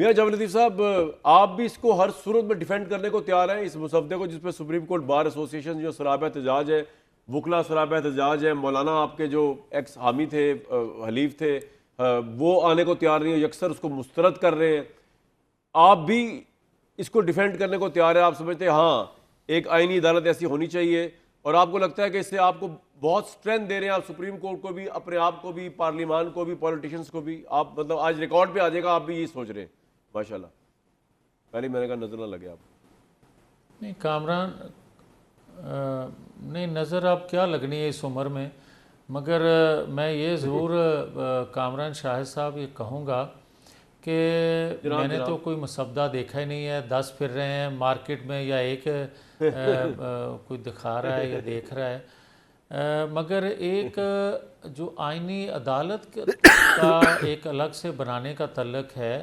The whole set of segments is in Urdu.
میاں جاوید لطیف صاحب، آپ بھی اس کو ہر صورت میں ڈیفینڈ کرنے کو تیار ہیں اس مسودے کو جس پہ سپریم کورٹ بار ایسوسی ایشن جو سرابہ احتجاج ہے، وکلا سرابہ احتجاج ہے، مولانا آپ کے جو ایکس حامی تھے، حلیف تھے، وہ آنے کو تیار نہیں ہے، یکسر اس کو مسترد کر رہے ہیں، آپ بھی اس کو ڈیفینڈ کرنے کو تیار ہیں؟ آپ سمجھتے ہیں ہاں ایک آئینی عدالت ایسی ہونی چاہیے، اور آپ کو لگتا ہے کہ اس سے آپ کو بہت اسٹرینتھ دے رہے ہیں آپ سپریم کورٹ کو بھی، اپنے آپ کو بھی، پارلیمان کو بھی، پولیٹیشنز کو بھی؟ آپ مطلب آج ریکارڈ پہ آ جائے گا آپ بھی یہی سوچ رہے ہیں؟ ماشاء اللہ، پہلے میں نے کہا نظر نہ لگے آپ نہیں کامران، نہیں نظر اب کیا لگنی ہے اس عمر میں، مگر میں یہ ضرور کامران شاہد صاحب یہ کہوں گا کہ میں نے تو کوئی مسودہ دیکھا ہی نہیں ہے، 10 پھر رہے ہیں مارکیٹ میں یا ایک کوئی دکھا رہا ہے یا دیکھ رہا ہے، مگر ایک جو آئینی عدالت کا ایک الگ سے بنانے کا تعلق ہے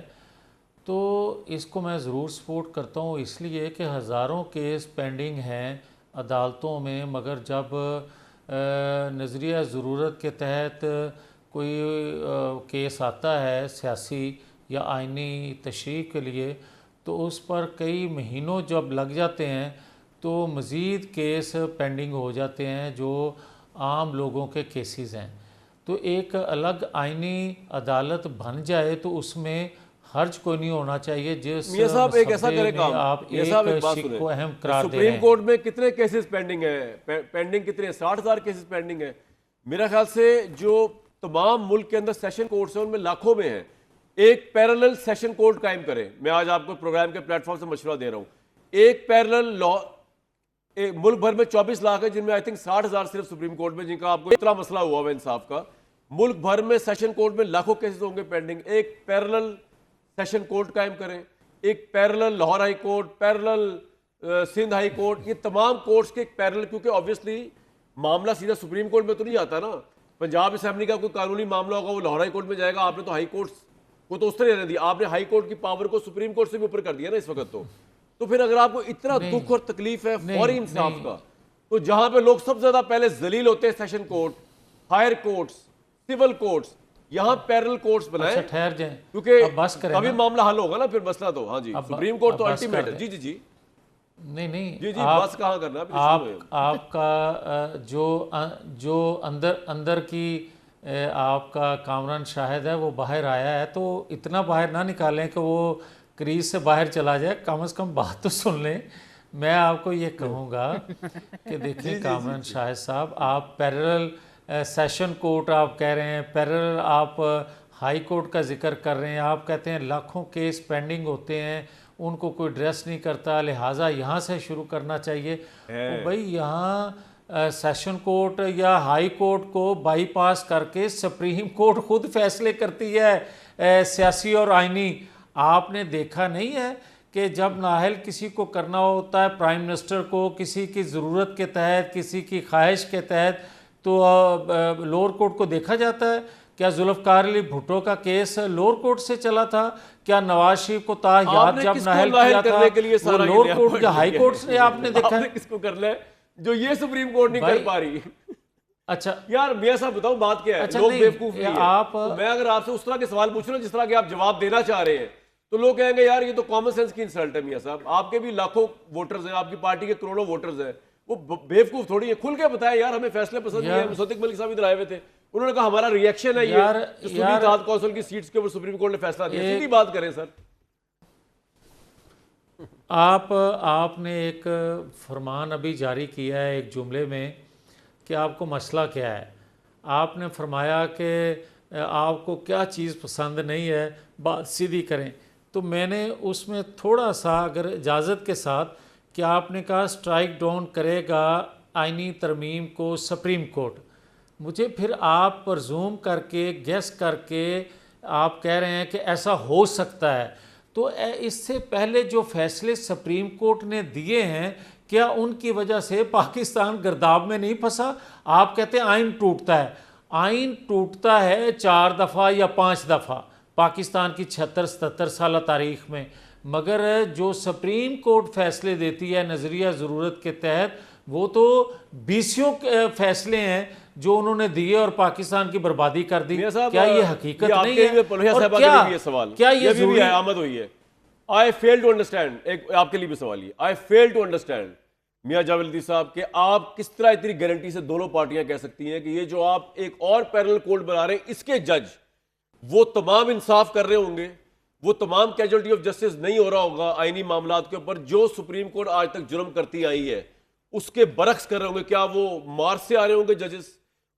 تو اس کو میں ضرور سپورٹ کرتا ہوں، اس لیے کہ ہزاروں کیس پینڈنگ ہیں عدالتوں میں، مگر جب نظریہ ضرورت کے تحت کوئی کیس آتا ہے سیاسی یا آئینی تشریح کے لیے تو اس پر کئی مہینوں جب لگ جاتے ہیں تو مزید کیس پینڈنگ ہو جاتے ہیں جو عام لوگوں کے کیسز ہیں، تو ایک الگ آئینی عدالت بن جائے تو اس میں حرج کوئی نہیں ہونا چاہیے جس میاں صاحب ایک ایسا مسودے کرے میں کام، آپ میاں ایک صاحب ایک بات شق سنیں، کو اہم قرار دے رہے سپریم ہیں۔ کورٹ میں کتنے کیسز پینڈنگ ہیں؟ پینڈنگ کتنے ہیں؟ 60,000 کیسز پینڈنگ ہیں میرا خیال سے، جو تمام ملک کے اندر سیشن کورٹس ہیں ان میں لاکھوں میں ہیں، ایک پیرلل سیشن کورٹ قائم کریں۔ میں آج آپ کو پروگرام کے پلیٹ فارم سے مشورہ دے رہا ہوں، ایک پیرلل لا، ملک بھر میں 24 لاکھ ہے جن میں آئی تھنک 60,000 صرف سپریم کورٹ میں جن کا آپ کو اتنا مسئلہ ہوا ہوا انصاف کا، ملک بھر میں سیشن کورٹ میں لاکھوں کیسز ہوں گے پینڈنگ، ایک پیرلل سیشن کورٹ قائم کریں، ایک parallel Lahore high court, parallel Sindh high court, یہ تمام کورٹس کے ایک پیرلل، کیونکہ آبویسلی معاملہ سیدھا سپریم کورٹ میں تو نہیں آتا نا، پنجاب اسمبلی کا کوئی قانونی معاملہ ہوگا وہ لاہور ہائی کورٹ میں جائے گا، آپ نے تو ہائی کورٹس کو تو اس طرح رہنے دیا، آپ نے ہائی کورٹ کی پاور کو سپریم کورٹ سے بھی اوپر کر دیا نا اس وقت، تو پھر اگر آپ کو اتنا دکھ اور تکلیف ہے فوری انصاف کا، تو جہاں پہ لوگ سب سے زیادہ پہلے ذلیل ہوتے ہیں session court, higher courts, civil courts, یہاں پیرل کورٹس بنائیں، اچھا ٹھہر جائیں، کیونکہ اب بس کریں ابھی نا، معاملہ حل ہوگا نا پھر مسئلہ تو، ہاں جی سپریم کورٹ تو الٹیمیٹ ہے، جی جی جی نہیں جی جی بس آپ کہاں کرنا آپ کا جو اندر کی آپ کا کامران شاہد ہے وہ باہر آیا ہے تو اتنا باہر نہ نکالیں کہ وہ کریز سے باہر چلا جائے، کم از کم بات تو سن لیں۔ میں آپ کو یہ کہوں گا کہ دیکھیں کامران شاہد صاحب، آپ پیرلل سیشن کورٹ آپ کہہ رہے ہیں، پیرلل آپ ہائی کورٹ کا ذکر کر رہے ہیں، آپ کہتے ہیں لاکھوں کیس پینڈنگ ہوتے ہیں ان کو کوئی ڈریس نہیں کرتا لہٰذا یہاں سے شروع کرنا چاہیے، تو بھائی یہاں سیشن کورٹ یا ہائی کورٹ کو بائی پاس کر کے سپریم کورٹ خود فیصلے کرتی ہے سیاسی اور آئینی۔ آپ نے دیکھا نہیں ہے کہ جب نااہل کسی کو کرنا ہوتا ہے پرائم منسٹر کو کسی کی ضرورت کے تحت، کسی کی خواہش کے تحت، تو لوور کورٹ کو دیکھا جاتا ہے؟ کیا ذوالفقار علی بھٹو کا کیس لوور کورٹ سے چلا تھا؟ کیا نواز شریف کو تاحیات جب نااہل کیا تھا وہ لوور کورٹ یا ہائی کورٹ سے آپ نے دیکھا ہے؟ کس کو کر لے جو یہ سپریم کورٹ نہیں کر پا رہی؟ اچھا یار میاں صاحب بتاؤں بات کیا ہے، لوگ بیوقوف نہیں ہیں، میں اگر آپ سے اس طرح کے سوال پوچھ رہا ہوں جس طرح کہ آپ جواب دینا چاہ رہے ہیں تو لوگ کہیں گے یار یہ تو کامن سینس کی انسلٹ ہے میاں صاحب، آپ کے بھی لاکھوں ووٹرز ہیں، آپ کی پارٹی کے کروڑوں ووٹرز ہیں، وہ بیوقوف تھوڑی ہے، کھل کے بتائے یار ہمیں فیصلے پسند نہیں ہے۔ مصدق ملک صاحب ادھر آئے ہوئے تھے، انہوں نے کہا ہمارا ریئیکشن ہے یہ صوبائی اتحاد کونسل کی سیٹس کے اوپر سپریم کورٹ نے فیصلہ دیا، سیدھی بات کریں سر۔ آپ نے ایک فرمان ابھی جاری کیا ہے ایک جملے میں کہ آپ کو مسئلہ کیا ہے، آپ نے فرمایا کہ آپ کو کیا چیز پسند نہیں ہے بات سیدھی کریں، تو میں نے اس میں تھوڑا سا اگر اجازت کے ساتھ کہ آپ نے کہا سٹرائک ڈاؤن کرے گا آئینی ترمیم کو سپریم کورٹ، مجھے پھر آپ پرزوم کر کے گیس کر کے آپ کہہ رہے ہیں کہ ایسا ہو سکتا ہے، تو اس سے پہلے جو فیصلے سپریم کورٹ نے دیے ہیں کیا ان کی وجہ سے پاکستان گرداب میں نہیں پھنسا؟ آپ کہتے ہیں آئین ٹوٹتا ہے، آئین ٹوٹتا ہے 4 دفعہ یا 5 دفعہ پاکستان کی 76-77 سالہ تاریخ میں، مگر جو سپریم کورٹ فیصلے دیتی ہے نظریہ ضرورت کے تحت وہ تو 20 فیصلے ہیں جو انہوں نے دیے اور پاکستان کی بربادی کر دی. میاں صاحب کیا یہ حقیقت آپ نہیں کے ہے؟ لیے پلویا اور صاحبہ کے لیے بھی یہ سوال کیا یہ بھی ضروری آمد ہوئی ہے. آئی فیل ٹو انڈرسٹینڈ، ایک آپ کے لیے بھی سوال یہ، آئی فیل ٹو انڈرسٹینڈ میاں جاوید لطیف صاحب کہ آپ کس طرح اتنی گارنٹی سے دونوں پارٹیاں کہہ سکتی ہیں کہ یہ جو آپ ایک اور پیرلل کورٹ بنا رہے ہیں اس کے جج وہ تمام انصاف کر رہے ہوں گے، وہ تمام کیجولٹی آف جسٹس نہیں ہو رہا ہوگا آئینی معاملات کے اوپر جو سپریم کورٹ آج تک جرم کرتی آئی ہے اس کے برعکس کر رہے ہوں گے. کیا وہ مارس سے آ رہے ہوں گے ججز؟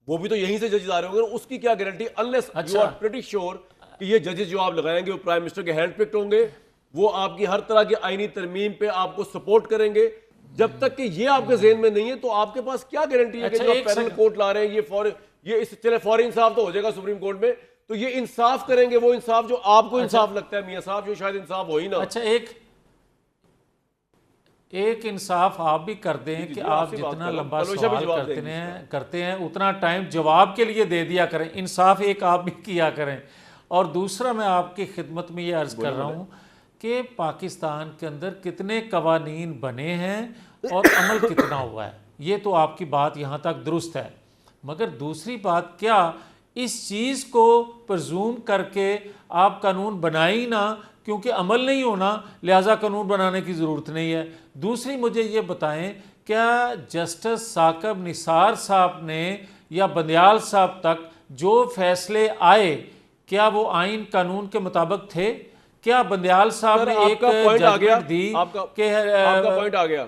وہ بھی تو یہیں سے ججز آ رہے ہوں گے. اس کی کیا guarantee unless you are pretty sure کہ یہ ججز جو آپ لگائیں گے وہ پرائم منسٹر کے ہینڈ پکڈ ہوں گے، وہ آپ کی ہر طرح کی آئینی ترمیم پہ آپ کو سپورٹ کریں گے. جب تک کہ یہ آپ کے ذہن میں نہیں ہے تو آپ کے پاس کیا گارنٹی ہے کہ جو آپ پیرل کورٹ لا رہے ہیں یہ اس چلے فوری انصاف تو ہو جائے گا سپریم کورٹ میں، تو یہ انصاف کریں گے وہ انصاف جو آپ کو انصاف لگتا ہے میاں صاحب، جو شاید انصاف ہو ہی نہ. اچھا ایک انصاف آپ بھی کر دیں کہ آپ جتنا لمبا سوال کرتے ہیں اتنا ٹائم جواب کے لیے دے دیا کریں. انصاف ایک آپ بھی کیا کریں. اور دوسرا میں آپ کی خدمت میں یہ عرض کر رہا ہوں کہ پاکستان کے اندر کتنے قوانین بنے ہیں اور عمل کتنا ہوا ہے، یہ تو آپ کی بات یہاں تک درست ہے. مگر دوسری بات، کیا اس چیز کو پرزوم کر کے آپ قانون بنائی نہ، کیونکہ عمل نہیں ہونا لہٰذا قانون بنانے کی ضرورت نہیں ہے. دوسری مجھے یہ بتائیں، کیا جسٹس ثاقب نثار صاحب نے یا بندیال صاحب تک جو فیصلے آئے کیا وہ آئین قانون کے مطابق تھے؟ کیا بندیال صاحب نے ایک ججمنٹ دی کہ آپ کا پوائنٹ آ گیا.